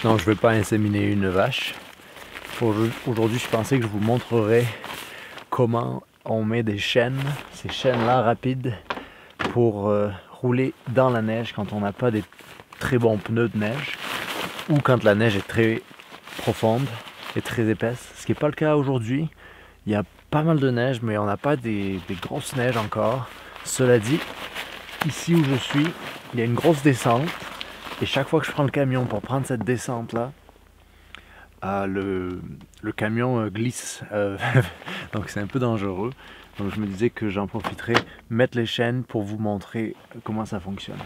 Non, je ne vais pas inséminer une vache. Aujourd'hui, je pensais que je vous montrerais comment on met des chaînes, ces chaînes-là rapides, pour rouler dans la neige quand on n'a pas des très bons pneus de neige ou quand la neige est très profonde et très épaisse. Ce qui n'est pas le cas aujourd'hui. Il y a pas mal de neige, mais on n'a pas des grosses neiges encore. Cela dit, ici où je suis, il y a une grosse descente. Et chaque fois que je prends le camion pour prendre cette descente-là, le camion glisse. Donc c'est un peu dangereux. Donc je me disais que j'en profiterais, mettre les chaînes pour vous montrer comment ça fonctionne.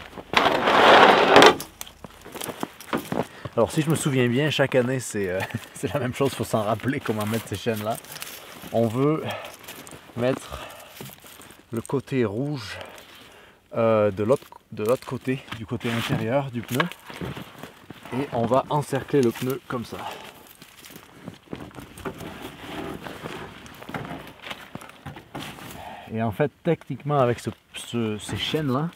Alors si je me souviens bien, chaque année c'est la même chose, il faut s'en rappeler comment mettre ces chaînes-là. On veut mettre le côté rouge de l'autre côté, du côté intérieur du pneu. Et on va encercler le pneu comme ça. Et en fait, techniquement, avec ces chaînes-là,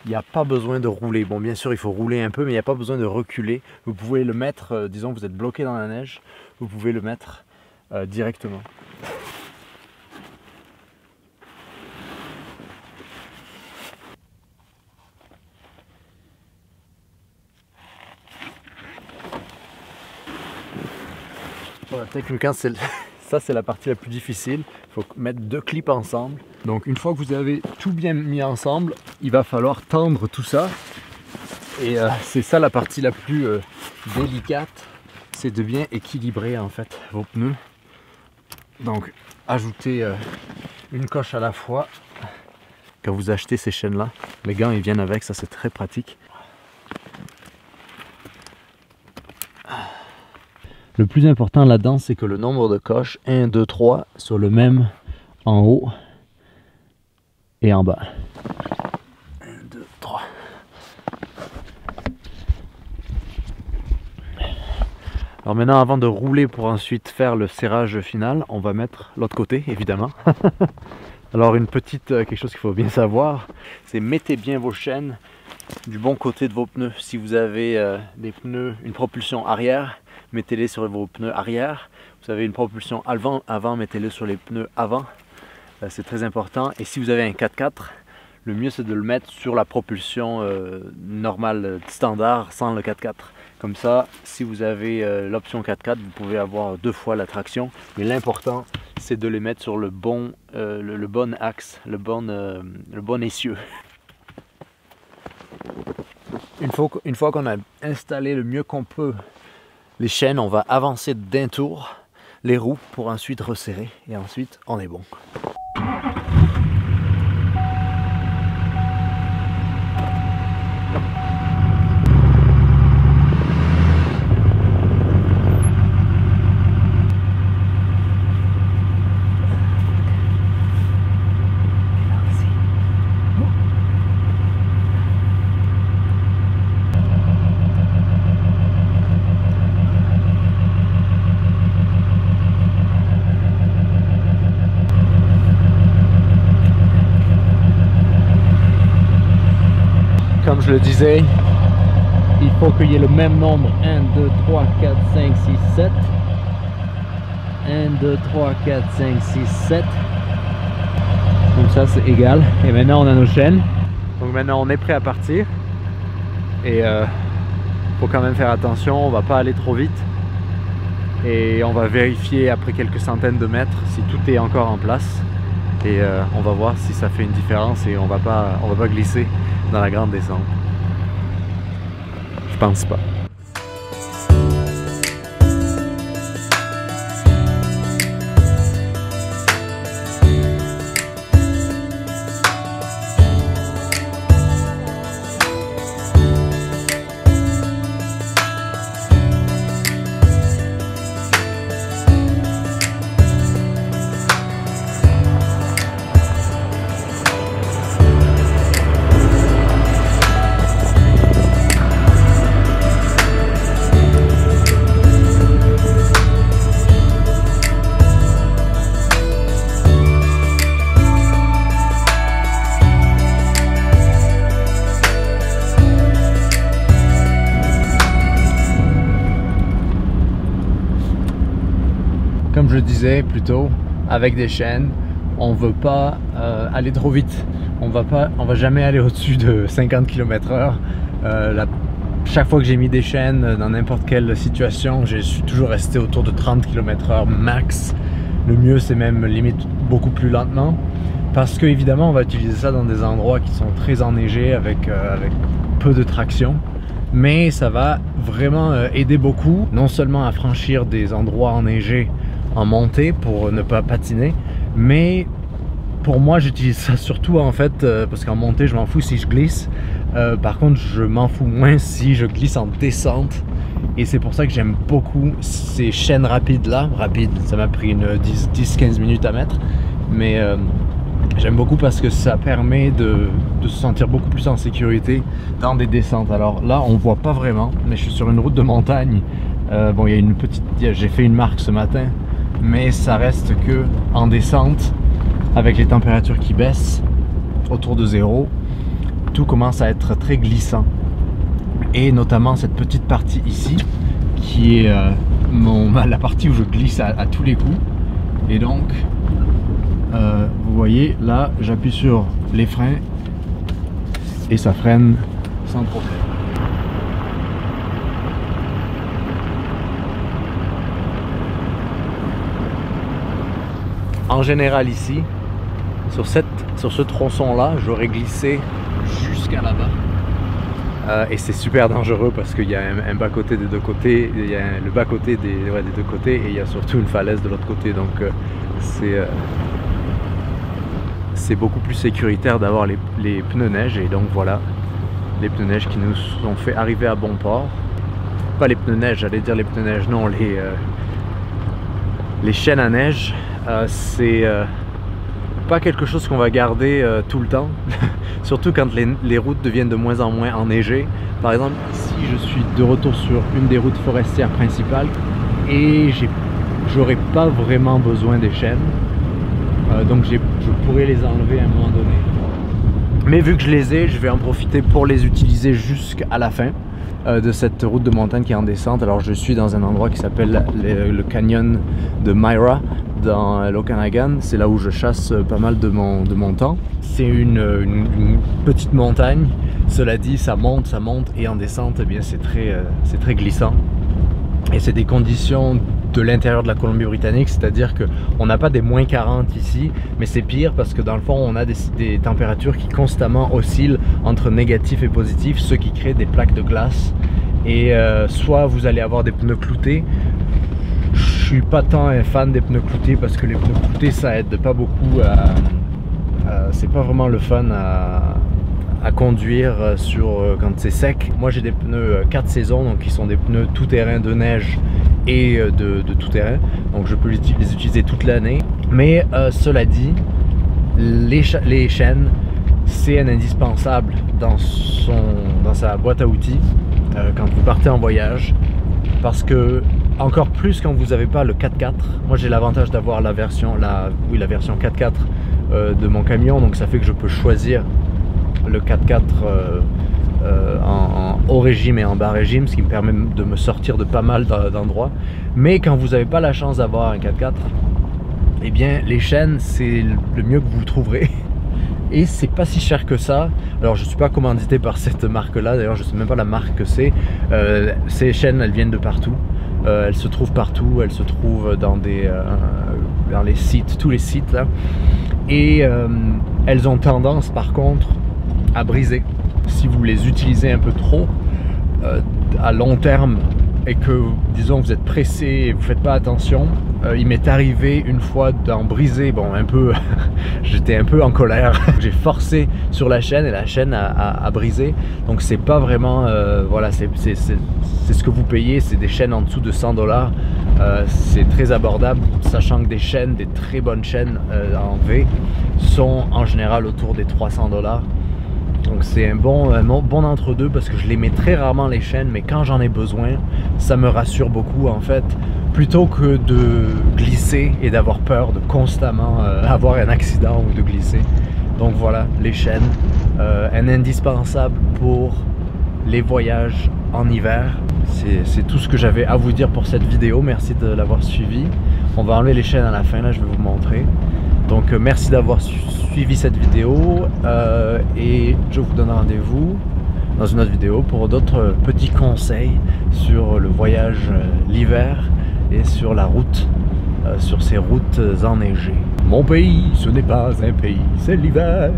il n'y a pas besoin de rouler. Bon, bien sûr, il faut rouler un peu, mais il n'y a pas besoin de reculer. Vous pouvez le mettre, disons que vous êtes bloqué dans la neige, vous pouvez le mettre directement. Voilà, techniquement, ça c'est la partie la plus difficile. Il faut mettre deux clips ensemble. Donc une fois que vous avez tout bien mis ensemble, il va falloir tendre tout ça. Et c'est ça la partie la plus délicate, c'est de bien équilibrer en fait vos pneus. Donc ajoutez une coche à la fois quand vous achetez ces chaînes là. Les gants ils viennent avec, ça c'est très pratique. Le plus important là-dedans, c'est que le nombre de coches, 1, 2, 3, soit le même en haut et en bas. 1, 2, 3. Alors maintenant, avant de rouler pour ensuite faire le serrage final, on va mettre l'autre côté, évidemment. Alors quelque chose qu'il faut bien savoir, c'est mettez bien vos chaînes du bon côté de vos pneus. Si vous avez des pneus, une propulsion arrière, mettez-les sur vos pneus arrière. Vous avez une propulsion avant, mettez-les sur les pneus avant. C'est très important. Et si vous avez un 4x4, le mieux c'est de le mettre sur la propulsion normale, standard, sans le 4x4. Comme ça, si vous avez l'option 4x4, vous pouvez avoir 2 fois la traction. Mais l'important, c'est de les mettre sur le bon axe, le bon essieu. Une fois qu'on a installé le mieux qu'on peut les chaînes, on va avancer d'un tour les roues pour ensuite resserrer et ensuite on est bon. Comme je le disais, il faut qu'il y ait le même nombre. 1, 2, 3, 4, 5, 6, 7. 1, 2, 3, 4, 5, 6, 7. Donc ça c'est égal. Et maintenant on a nos chaînes. Donc maintenant on est prêt à partir. Et faut quand même faire attention, on va pas aller trop vite. Et on va vérifier après quelques centaines de mètres si tout est encore en place. Et on va voir si ça fait une différence et on va pas glisser dans la grande descente. Je pense pas. comme je le disais plus tôt, avec des chaînes, on veut pas aller trop vite. On va jamais aller au-dessus de 50 km/h. Chaque fois que j'ai mis des chaînes dans n'importe quelle situation, je suis toujours resté autour de 30 km/h max. Le mieux, c'est même limite beaucoup plus lentement. Parce que évidemment, on va utiliser ça dans des endroits qui sont très enneigés avec peu de traction. Mais ça va vraiment aider beaucoup, non seulement à franchir des endroits enneigés en montée pour ne pas patiner, mais pour moi j'utilise ça surtout en fait parce qu'en montée je m'en fous si je glisse. Par contre je m'en fous moins si je glisse en descente, et c'est pour ça que j'aime beaucoup ces chaînes rapides là. Ça m'a pris une 10-15 minutes à mettre, mais j'aime beaucoup parce que ça permet de se sentir beaucoup plus en sécurité dans des descentes. Alors là on voit pas vraiment, mais je suis sur une route de montagne. Bon, il y a une petite, j'ai fait une marque ce matin, mais ça reste que en descente, avec les températures qui baissent autour de 0, tout commence à être très glissant. Et notamment cette petite partie ici, qui est la partie où je glisse à tous les coups. Et donc, vous voyez, là, j'appuie sur les freins et ça freine sans problème. En général ici, sur ce tronçon là, j'aurais glissé jusqu'à là-bas. Et c'est super dangereux parce qu'il y a un bas-côté des deux côtés, il y a le bas-côté des deux côtés, et il y a surtout une falaise de l'autre côté. Donc c'est beaucoup plus sécuritaire d'avoir les pneus neige. Et donc voilà, les pneus neige qui nous ont fait arriver à bon port. Pas les pneus neige, j'allais dire les pneus neige, non, les chaînes à neige. C'est pas quelque chose qu'on va garder tout le temps, surtout quand les routes deviennent de moins en moins enneigées. Par exemple, ici je suis de retour sur une des routes forestières principales et j'aurais pas vraiment besoin des chaînes, donc je pourrais les enlever à un moment donné. Mais vu que je les ai, je vais en profiter pour les utiliser jusqu'à la fin de cette route de montagne qui est en descente. Alors je suis dans un endroit qui s'appelle le canyon de Myra dans l'Okanagan. C'est là où je chasse pas mal de mon temps. C'est une petite montagne, cela dit ça monte et en descente eh bien c'est très glissant. Et c'est des conditions de l'intérieur de la Colombie-Britannique, c'est-à-dire qu'on n'a pas des moins 40 ici, mais c'est pire parce que dans le fond on a des températures qui constamment oscillent entre négatif et positif, ce qui crée des plaques de glace. Et soit vous allez avoir des pneus cloutés. Je suis pas tant un fan des pneus cloutés parce que les pneus cloutés ça aide pas beaucoup c'est pas vraiment le fun à conduire quand c'est sec. Moi j'ai des pneus 4 saisons, donc qui sont des pneus tout terrain de neige et de tout terrain, donc je peux les utiliser toute l'année. Mais cela dit, les chaînes c'est un indispensable dans sa boîte à outils quand vous partez en voyage, parce que encore plus quand vous n'avez pas le 4x4. Moi j'ai l'avantage d'avoir la version 4x4 de mon camion, donc ça fait que je peux choisir le 4x4 en haut régime et en bas régime, ce qui me permet de me sortir de pas mal d'endroits. Mais quand vous n'avez pas la chance d'avoir un 4x4, eh bien les chaînes c'est le mieux que vous trouverez. Et c'est pas si cher que ça. Alors je suis pas commandité par cette marque là, d'ailleurs je sais même pas la marque que c'est. Ces chaînes elles viennent de partout. Elles se trouvent partout, elles se trouvent dans les sites, tous les sites là. Et elles ont tendance par contre à briser si vous les utilisez un peu trop à long terme et que disons vous êtes pressé et vous faites pas attention. Il m'est arrivé une fois d'en briser, bon un peu, j'étais un peu en colère, j'ai forcé sur la chaîne et la chaîne a brisé. Donc c'est pas vraiment, voilà, c'est ce que vous payez, c'est des chaînes en dessous de 100 $. C'est très abordable, sachant que des chaînes, des très bonnes chaînes en V sont en général autour des 300 $. Donc c'est un bon entre-deux parce que je les mets très rarement les chaînes, mais quand j'en ai besoin, ça me rassure beaucoup en fait, plutôt que de glisser et d'avoir peur de constamment avoir un accident ou de glisser. Donc voilà, les chaînes, un indispensable pour les voyages en hiver. C'est tout ce que j'avais à vous dire pour cette vidéo, merci de l'avoir suivi. On va enlever les chaînes à la fin, là je vais vous montrer. Donc merci d'avoir suivi cette vidéo et je vous donne rendez-vous dans une autre vidéo pour d'autres petits conseils sur le voyage l'hiver et sur la route, sur ces routes enneigées. Mon pays, ce n'est pas un pays, c'est l'hiver.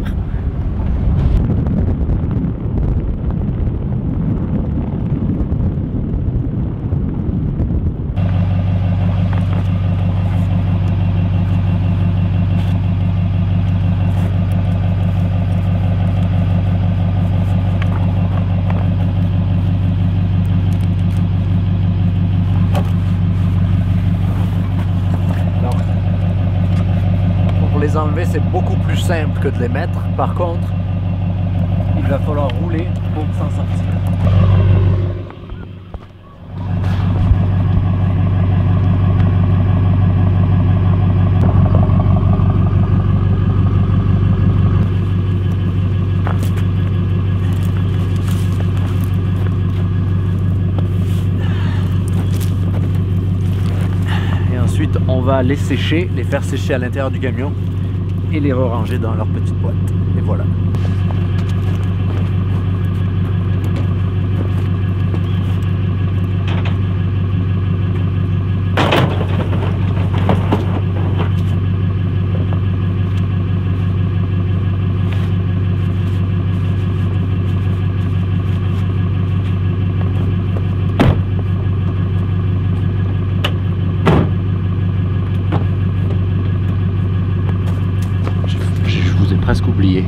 Les enlever, c'est beaucoup plus simple que de les mettre. Par contre, il va falloir rouler pour s'en sortir. Et ensuite, on va les sécher, les faire sécher à l'intérieur du camion et les ranger dans leur petite boîte. Et voilà. Presque oublié.